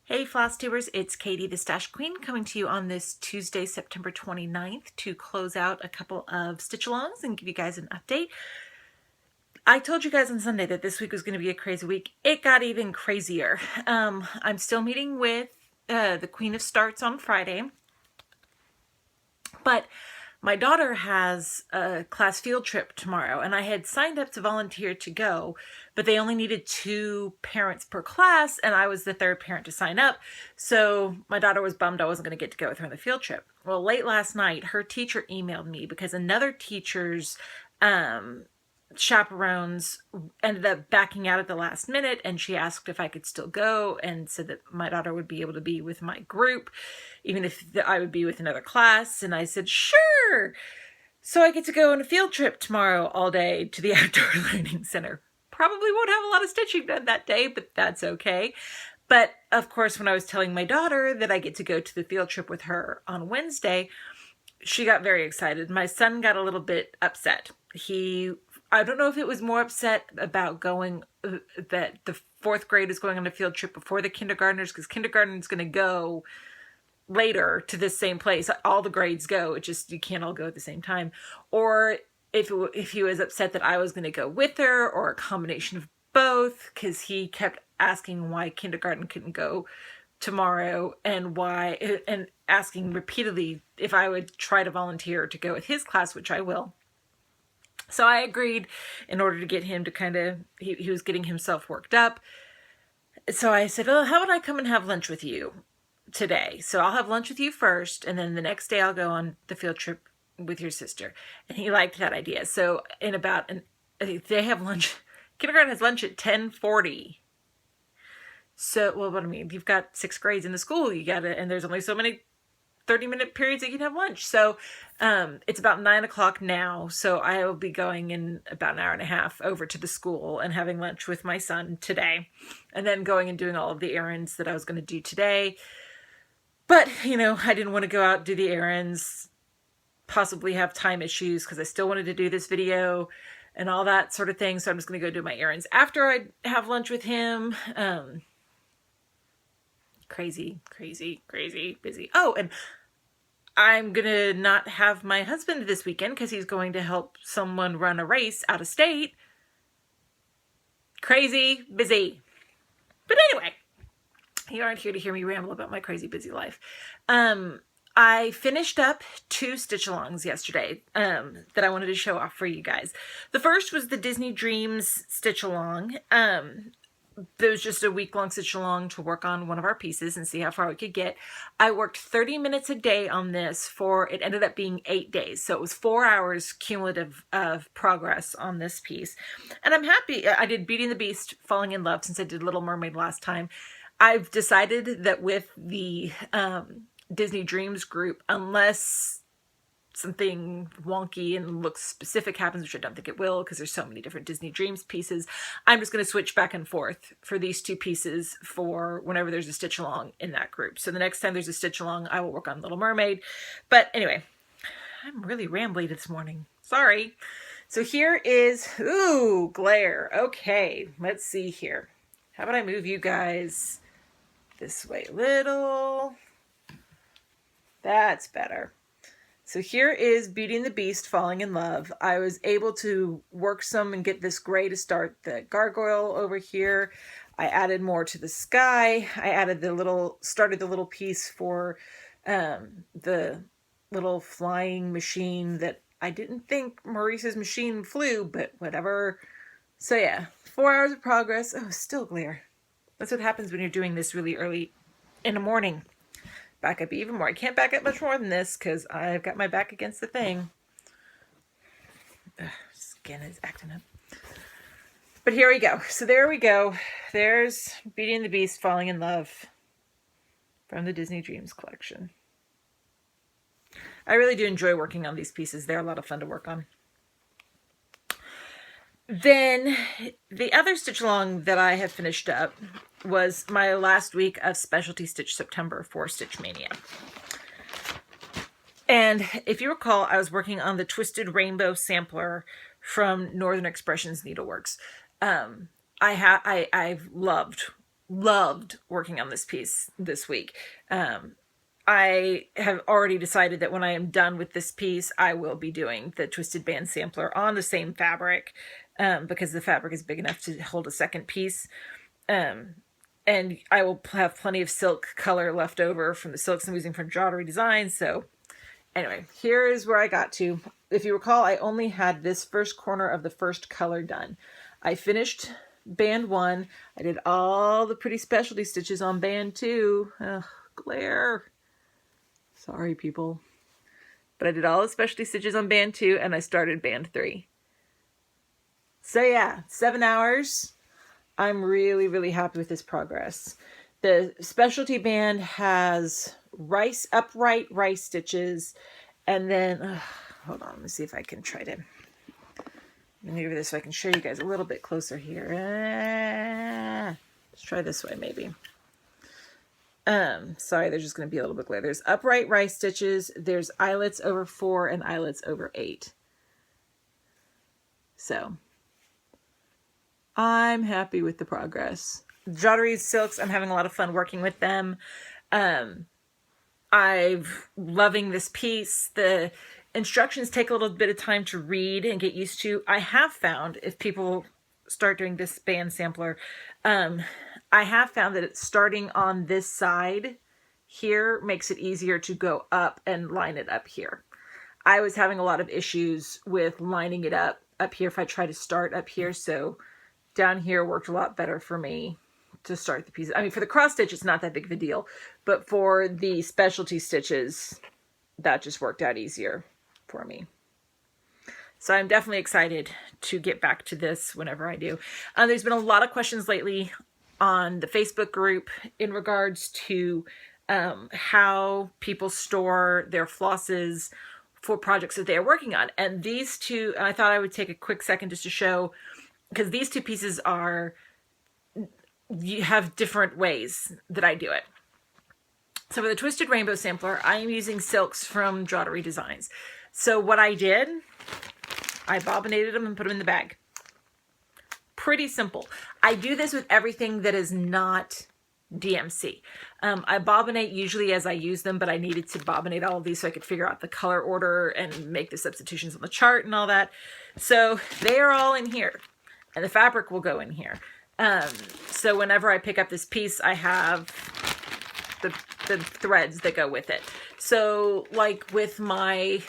Hey Flosstubers, it's Katie the Stash Queen coming to you on this Tuesday, September 29th to close out a couple of stitch-alongs and give you guys an update. I told you guys on Sunday that this week was going to be a crazy week. It got even crazier. I'm still meeting with the Queen of Starts on Friday, but my daughter has a class field trip tomorrow, and I had signed up to volunteer to go, but they only needed 2 parents per class, and I was the 3rd parent to sign up. So my daughter was bummed I wasn't going to get to go with her on the field trip. Well, late last night, her teacher emailed me because another teacher's chaperones ended up backing out at the last minute, and she asked if I could still go and said that my daughter would be able to be with my group even if I would be with another class. And I said sure. So I get to go on a field trip tomorrow all day to the outdoor learning center. Probably won't have a lot of stitching done that day, but that's okay. But of course, when I was telling my daughter that I get to go to the field trip with her on Wednesday, she got very excited. My son got a little bit upset. I don't know if it was more upset about going, that the 4th grade is going on a field trip before the kindergartners, because kindergarten is going to go later to this same place. All the grades go. It just, you can't all go at the same time. Or if he was upset that I was going to go with her, or a combination of both, because he kept asking why kindergarten couldn't go tomorrow and asking repeatedly if I would try to volunteer to go with his class, which I will. So I agreed in order to get him to he was getting himself worked up. So I said, oh, how about I come and have lunch with you today? So I'll have lunch with you first, and then the next day I'll go on the field trip with your sister. And he liked that idea. So they have lunch, kindergarten has lunch at 10:40. So, well, what I mean, you've got 6th grades in the school, and there's only so many 30-minute periods that you can have lunch. So it's about 9 o'clock now. So I will be going in about an hour and a half over to the school and having lunch with my son today, and then going and doing all of the errands that I was going to do today. But, I didn't want to go out and do the errands, possibly have time issues, because I still wanted to do this video and all that sort of thing. So I'm just going to go do my errands after I have lunch with him. Crazy busy. Oh, and I'm gonna not have my husband this weekend because he's going to help someone run a race out of state. Crazy busy. But anyway, you aren't here to hear me ramble about my crazy busy life. I finished up 2 stitch-alongs yesterday that I wanted to show off for you guys. The first was the Disney Dreams stitch-along. There was just a week-long stitch-along to work on one of our pieces and see how far we could get. I worked 30 minutes a day on this it ended up being 8 days. So it was 4 hours cumulative of progress on this piece. And I'm happy. I did Beauty and the Beast, Falling in Love, since I did Little Mermaid last time. I've decided that with the Disney Dreams group, unless something wonky and looks specific happens, which I don't think it will because there's so many different Disney Dreams pieces, I'm just going to switch back and forth for these 2 pieces for whenever there's a stitch along in that group. So the next time there's a stitch along, I will work on Little Mermaid. But anyway, I'm really rambly this morning. Sorry. So here is, ooh, glare. Okay, let's see here. How about I move you guys this way a little? That's better. So here is Beauty and the Beast, Falling in Love. I was able to work some and get this gray to start the gargoyle over here. I added more to the sky. I added started the little piece for the little flying machine that I didn't think Maurice's machine flew, but whatever. So yeah, 4 hours of progress. Oh, still glare. That's what happens when you're doing this really early in the morning. Back up even more. I can't back up much more than this because I've got my back against the thing. Ugh, skin is acting up. But here we go. So there we go. There's Beauty and the Beast, Falling in Love from the Disney Dreams collection. I really do enjoy working on these pieces. They're a lot of fun to work on. Then the other stitch along that I have finished up was my last week of Specialty Stitch September for Stitch Mania. And if you recall, I was working on the Twisted Rainbow sampler from Northern Expressions Needleworks. I've loved loved working on this piece this week. I have already decided that when I am done with this piece, I will be doing the twisted band sampler on the same fabric, because the fabric is big enough to hold a second piece. And I will have plenty of silk color left over from the silks I'm using from Jottery Designs. So anyway, here is where I got to. If you recall, I only had this first corner of the first color done. I finished band 1. I did all the pretty specialty stitches on band 2. Ugh, glare. Sorry, people. But I did all the specialty stitches on band 2, and I started band 3. So yeah, 7 hours. I'm really, really happy with this progress. The specialty band has upright rice stitches, and then, hold on, let me see if I can try to maneuver this so I can show you guys a little bit closer here. Let's try this way, maybe. Sorry, there's just going to be a little bit glare. There's upright rice stitches, there's eyelets over 4 and eyelets over 8. So I'm happy with the progress. Jottery silks, I'm having a lot of fun working with them. I'm loving this piece. The instructions take a little bit of time to read and get used to. I have found, if people start doing this band sampler, I have found that it's starting on this side here makes it easier to go up and line it up here. I was having a lot of issues with lining it up here if I try to start up here, so down here worked a lot better for me to start the piece. I mean, for the cross stitch, it's not that big of a deal, but for the specialty stitches, that just worked out easier for me. So I'm definitely excited to get back to this whenever I do. There's been a lot of questions lately on the Facebook group in regards to how people store their flosses for projects that they are working on. And these two, I thought I would take a quick second just to show, because these two pieces you have different ways that I do it. So for the Twisted Rainbow Sampler, I am using silks from Jottery Designs. So what I did, I bobbinated them and put them in the bag. Pretty simple. I do this with everything that is not DMC. I bobbinate usually as I use them, but I needed to bobbinate all of these so I could figure out the color order and make the substitutions on the chart and all that. So they are all in here, and the fabric will go in here. So whenever I pick up this piece, I have the threads that go with it. So like with my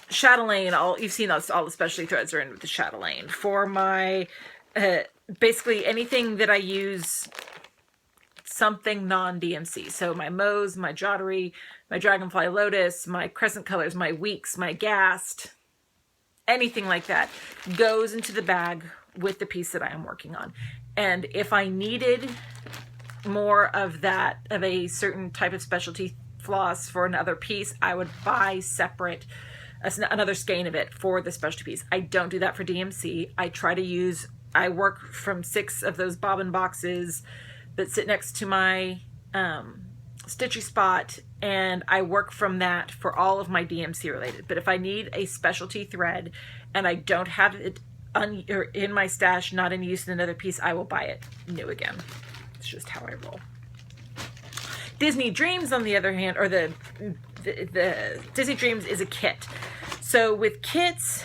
chatelaine, you've seen all the specialty threads are in with the chatelaine. For my basically anything that I use something non-DMC. So my Mo's, my Jottery, my Dragonfly Lotus, my Crescent Colors, my Weeks, my Gast, anything like that goes into the bag with the piece that I am working on. And if I needed more of that, of a certain type of specialty floss for another piece, I would buy separate another skein of it for the specialty piece. I don't do that for DMC. I work from 6 of those bobbin boxes that sit next to my stitchy spot, and I work from that for all of my DMC related. But if I need a specialty thread and I don't have it in my stash, not in use in another piece, I will buy it new again. It's just how I roll. Disney Dreams, on the other hand, or the Disney Dreams is a kit. So with kits,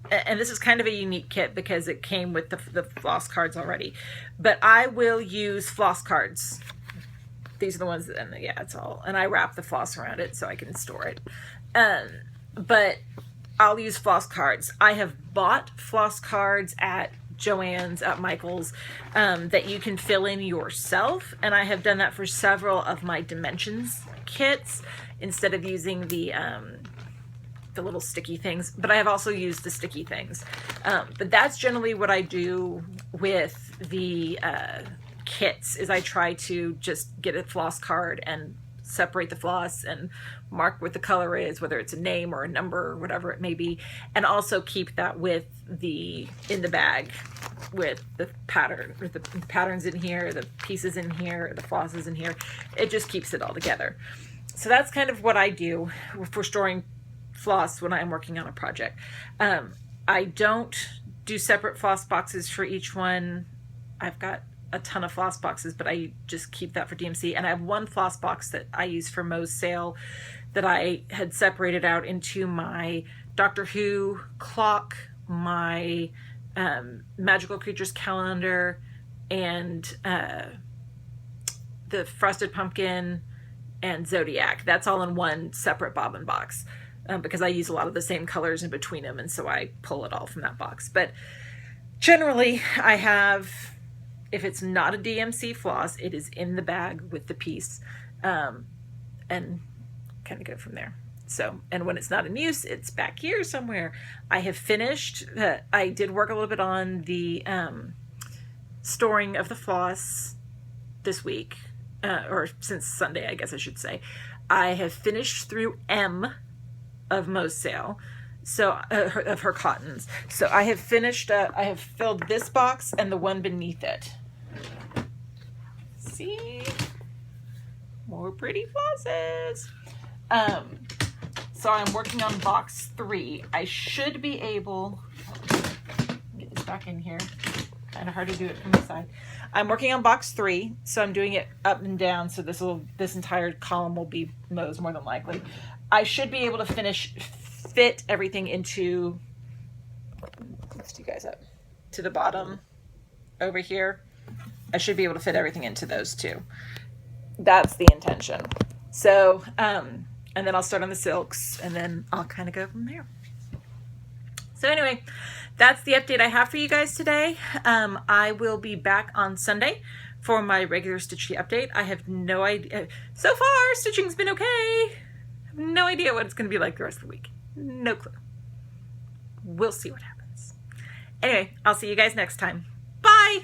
and this is kind of a unique kit because it came with the floss cards already, but I will use floss cards. These are the ones, and yeah, it's all, and I wrap the floss around it so I can store it. But I'll use floss cards. I have bought floss cards at Joann's, at Michael's, that you can fill in yourself, and I have done that for several of my dimensions kits instead of using the little sticky things, but I have also used the sticky things. But that's generally what I do with the kits, is I try to just get a floss card and separate the floss and mark what the color is, whether it's a name or a number or whatever it may be, and also keep that with in the bag with the pattern, with the patterns in here, the pieces in here, the flosses in here. It just keeps it all together. So that's kind of what I do for storing floss when I'm working on a project. I don't do separate floss boxes for each one. I've got a ton of floss boxes, but I just keep that for DMC. And I have one floss box that I use for Mo's SAL that I had separated out into my Doctor Who clock, my Magical Creatures calendar, and the Frosted Pumpkin and Zodiac. That's all in one separate bobbin box because I use a lot of the same colors in between them, and so I pull it all from that box. But generally, I have, if it's not a DMC floss, it is in the bag with the piece, and kind of go from there. So, and when it's not in use, it's back here somewhere. I have finished, I did work a little bit on the storing of the floss this week, or since Sunday, I guess I should say. I have finished through M of Mo's SAL, so of her cottons. So I have finished, I have filled this box and the one beneath it. See? More pretty flosses. So I'm working on box 3. I should be able, get this back in here, kind of hard to do it from the side. I'm working on box 3, so I'm doing it up and down, so this entire column will be Mo's more than likely. I should be able to fit everything into, lift you guys up, to the bottom over here. I should be able to fit everything into those two. That's the intention. So, and then I'll start on the silks, and then I'll kind of go from there. So anyway, that's the update I have for you guys today. I will be back on Sunday for my regular Stitchy update. I have no idea. So far, stitching's been okay. I have no idea what it's going to be like the rest of the week. No clue. We'll see what happens. Anyway, I'll see you guys next time. Bye!